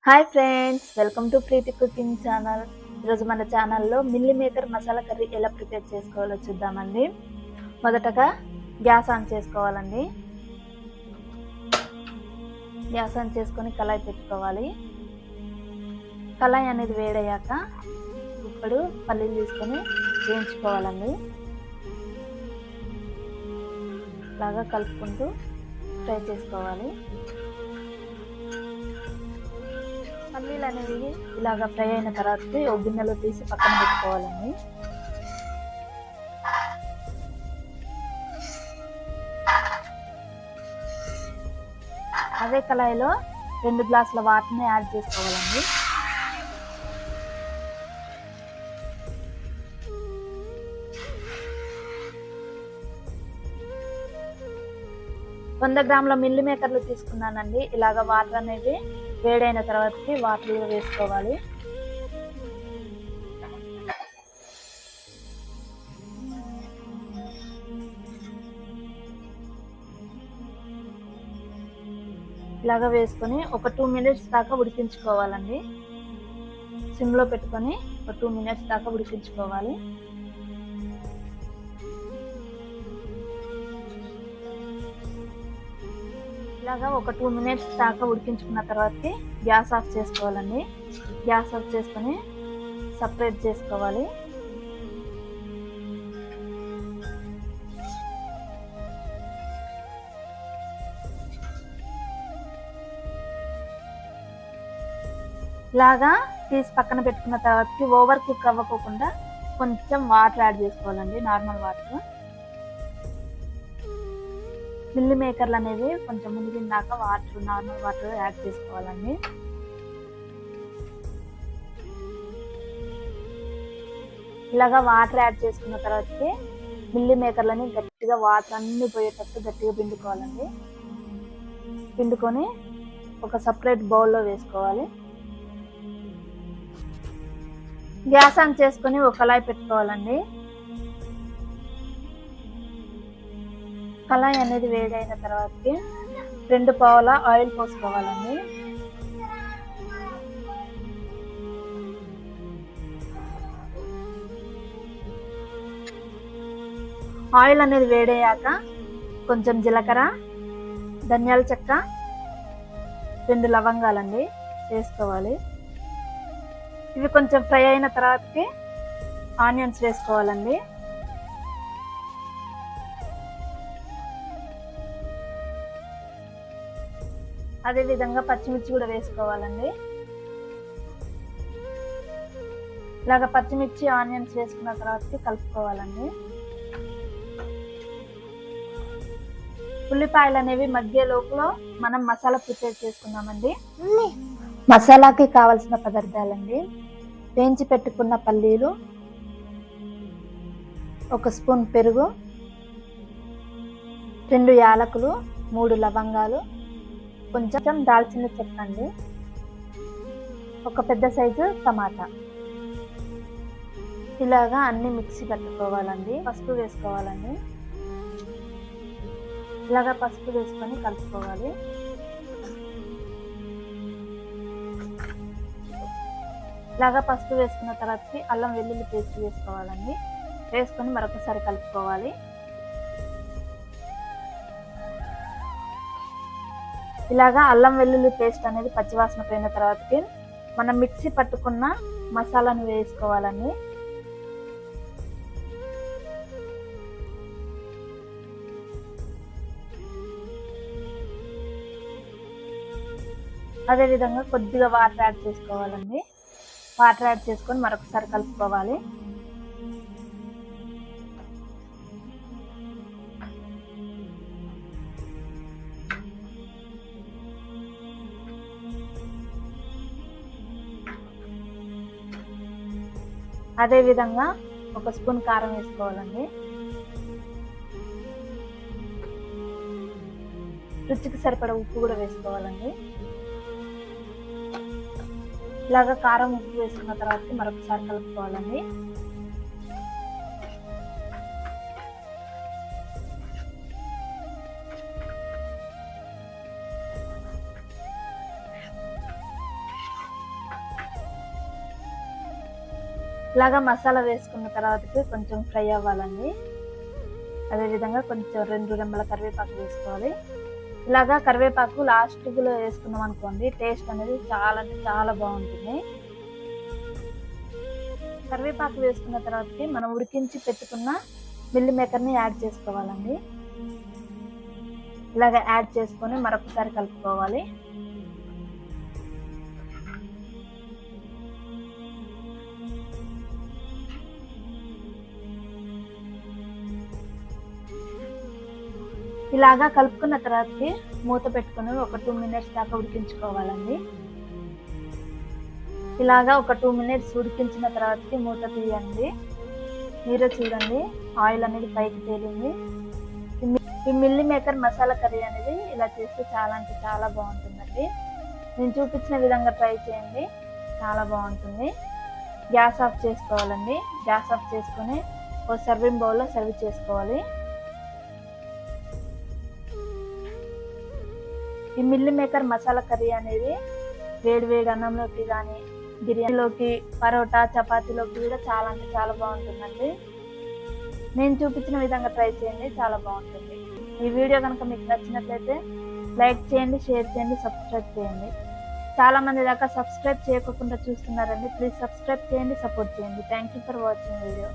Hi friends, welcome to Preethi cooking channel. ఈరోజు మన ఛానల్లో మిల్లీ మేకర్ మసాలా కర్రీ ఎలా ప్రిపేర్ చేసుకోవాలో చూద్దామండి. మొదటగా గ్యాస్ ఆన్ చేసుకోవాలండి. గ్యాస్ ఆన్ చేసుకొని కళాయి పెట్టుకోవాలి. కళాయి అనేది వేడయ్యాక ఇప్పుడు పల్లీలు తీసుకొని వేయించుకోవాలండి. ఇలాగా కలుపుకుంటూ ఫ్రై చేసుకోవాలి. పల్లీలు అనేవి ఇలాగ ఫ్రై అయిన తర్వాత ఒక గిన్నెలో తీసి పక్కన పెట్టుకోవాలండి. అదే కళాయిలో 2 గ్లాసుల వాటర్ని యాడ్ చేసుకోవాలండి. వంద గ్రాముల మిల్లీ మేకర్లు తీసుకున్నానండి. ఇలాగ వాటర్ అనేది వేడైన తర్వాతకి వాటర్లో వేసుకోవాలి. ఇలాగ వేసుకొని ఒక 2 మినిట్స్ దాకా ఉడికించుకోవాలండి. సిమ్లో పెట్టుకొని ఒక 2 మినిట్స్ దాకా ఉడికించుకోవాలి. ఇలాగా ఒక 2 మినిట్స్ దాకా ఉడికించుకున్న తర్వాత గ్యాస్ ఆఫ్ చేసుకోవాలండి. గ్యాస్ ఆఫ్ చేసుకొని సపరేట్ చేసుకోవాలి. ఇలాగా తీసి పక్కన పెట్టుకున్న తర్వాత ఓవర్ కుక్ అవ్వకుండా కొంచెం వాటర్ యాడ్ చేసుకోవాలండి, నార్మల్ వాటర్. మిల్లీ మేకర్లు అనేవి కొంచెం మునిగిందాక నార్మల్ వాటర్ యాడ్ చేసుకోవాలండి. ఇలాగా వాటర్ యాడ్ చేసుకున్న తర్వాతకి మిల్లీ మేకర్లని గట్టిగా వాటర్ అన్ని పోయేటట్టు గట్టిగా పిండుకోవాలండి. పిండుకొని ఒక సపరేట్ బౌల్లో వేసుకోవాలి. గ్యాస్ ఆన్ చేసుకొని ఒక కళాయి పెట్టుకోవాలండి. కళాయి అనేది వేడైన తర్వాతకి 2 పావుల ఆయిల్ పోసుకోవాలండి. ఆయిల్ అనేది వేడయ్యాక కొంచెం జీలకర్ర, ధనియాల చెక్క, 2 లవంగాలండి వేసుకోవాలి. ఇవి కొంచెం ఫ్రై అయిన తర్వాతకి ఆనియన్స్ వేసుకోవాలండి. అదే విధంగా పచ్చిమిర్చి కూడా వేసుకోవాలండి. ఇలాగ పచ్చిమిర్చి ఆనియన్స్ వేసుకున్న తర్వాత కలుపుకోవాలండి. ఉల్లిపాయలు అనేవి మధ్య లోపల మనం మసాలా ప్రిపేర్ చేసుకున్నామండి. మసాలాకి కావలసిన పదార్థాలండి: వేయించి పెట్టుకున్న పల్లీలు, 1 స్పూన్ పెరుగు, 2 యాలకులు, 3 లవంగాలు, కొంచెం దాల్చిన చెక్క అండి, ఒక పెద్ద సైజు టమాటా. ఇలాగా అన్ని మిక్సీ పట్టుకోవాలండి. పసుపు వేసుకోవాలండి. ఇలాగా పసుపు వేసుకొని కలుపుకోవాలి. ఇలాగా పసుపు వేసుకున్న తర్వాత అల్లం వెల్లుల్లి పేస్ట్ వేసుకోవాలండి. వేసుకొని మరొకసారి కలుపుకోవాలి. ఇలాగా అల్లం వెల్లుల్లి పేస్ట్ అనేది పచ్చివాసన పోయిన తర్వాతకి మనం మిక్సీ పట్టుకున్న మసాలాను వేసుకోవాలండి. అదేవిధంగా కొద్దిగా వాటర్ యాడ్ చేసుకోవాలండి. వాటర్ యాడ్ చేసుకొని మరొకసారి కలుపుకోవాలి. అదే విధంగా 1 స్పూన్ కారం వేసుకోవాలండి. రుచికి సరిపడా ఉప్పు కూడా వేసుకోవాలండి. ఇలాగా కారం ఉప్పు వేసుకున్న తర్వాత మరొకసారి కలుపుకోవాలండి. ఇలాగా మసాలా వేసుకున్న తర్వాతకి కొంచెం ఫ్రై అవ్వాలండి. అదేవిధంగా కొంచెం 2 రెమ్మల కరివేపాకు వేసుకోవాలి. ఇలాగా కరివేపాకు లాస్ట్లో వేసుకున్నాం అనుకోండి, టేస్ట్ అనేది చాలా అంటే చాలా బాగుంటుంది. కరివేపాకు వేసుకున్న తర్వాతకి మనం ఉడికించి పెట్టుకున్న మిల్ మేకర్ని యాడ్ చేసుకోవాలండి. ఇలాగ యాడ్ చేసుకొని మరొకసారి కలుపుకోవాలి. ఇలాగా కలుపుకున్న తర్వాతకి మూత పెట్టుకొని ఒక 2 మినిట్స్ దాకా ఉడికించుకోవాలండి. ఇలాగా ఒక 2 మినిట్స్ ఉడికించిన తర్వాతకి మూత తీయండి. మీరే చూడండి, ఆయిల్ అనేది పైకి తేలింది. ఈ మిల్లీ మేకర్ మసాలా కర్రీ అనేది ఇలా చేస్తే చాలా అంటే చాలా బాగుంటుందండి. నేను చూపించిన విధంగా ట్రై చేయండి, చాలా బాగుంటుంది. గ్యాస్ ఆఫ్ చేసుకోవాలండి. గ్యాస్ ఆఫ్ చేసుకొని ఒక సర్వింగ్ బౌల్లో సర్వ్ చేసుకోవాలి. ఈ మిల్లీ మేకర్ మసాలా కర్రీ అనేది వేడి వేడి అన్నంలోకి కానీ, బిర్యానీలోకి, పరోటా, చపాతీలోకి కూడా చాలా అంటే చాలా బాగుంటుందండి. నేను చూపించిన విధంగా ట్రై చేయండి, చాలా బాగుంటుంది. ఈ వీడియో కనుక మీకు నచ్చినట్లయితే లైక్ చేయండి, షేర్ చేయండి, సబ్స్క్రైబ్ చేయండి. చాలా మంది దాకా సబ్స్క్రైబ్ చేయకుండా చూస్తున్నారండి. ప్లీజ్ సబ్స్క్రైబ్ చేయండి, సపోర్ట్ చేయండి. Thank you for watching video.